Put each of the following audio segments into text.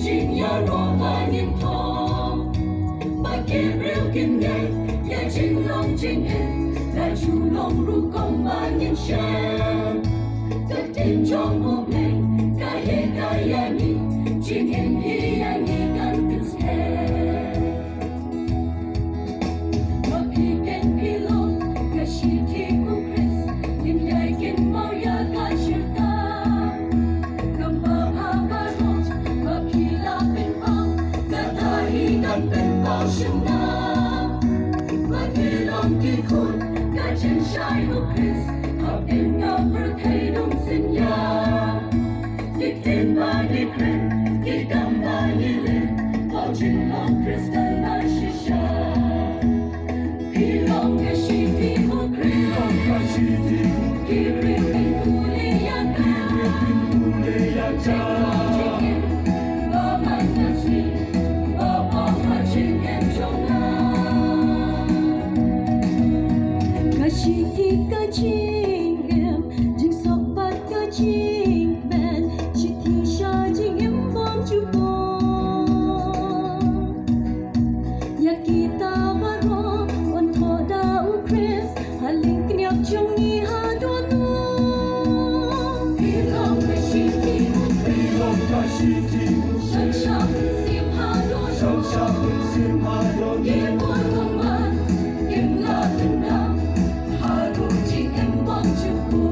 chính ya ro ta nhìn thọ ba kia rêu kinh ngày ya chính lòng chính em là chủ lòng ru công ba nhìn xem tất tin trong hôm nay cả hệ cả ya ni chính em hi ya ni cần kinh xe ba pi ken pi lo cả shi thi của Chris nhìn dạy kinh mau ya cả shir ta cầm ba ba ro ba pi la bên bao cả ta hi cần bên bao shim na ba pi lòng kỳ khôn cả chân sai của Chris học đến nhau vừa thấy đúng sinh ya đi thêm ba đi khen đi cầm ba đi lên bao chân lòng Chris đã là shisha pi lòng cái shi thi của Chris lòng cái shi thi kỳ riêng bên tu lê ya cha ba man na si ba ba ma chinh em trong na cái shi thi cái chinh em chính sọc bát cái chinh ben shi thi sha chinh em bom chu bo ya kita baro on thoda u Chris haling knyap chung ni ha do no pilong cái shi thi pilong cái shi thi shan sha sim ha do shan sha sim ha do ye bon không man kim la tin da ha do chi em bom chu bo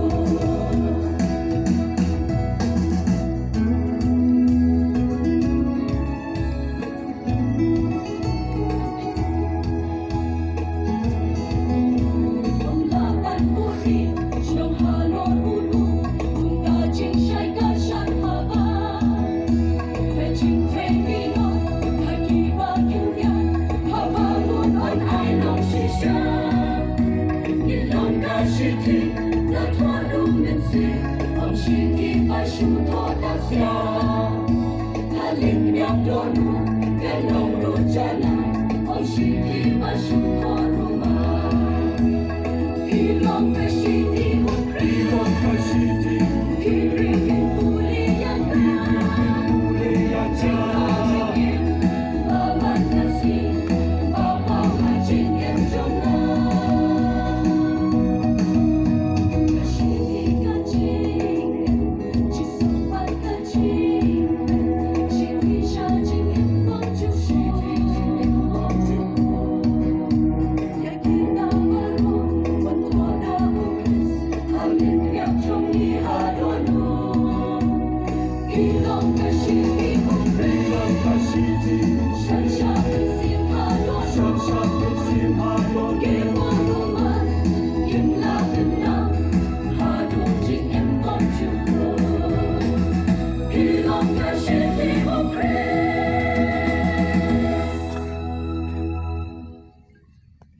Hãy subscribe cho kênh Ghiền Mì Gõ để không bỏ lỡ những video hấp dẫn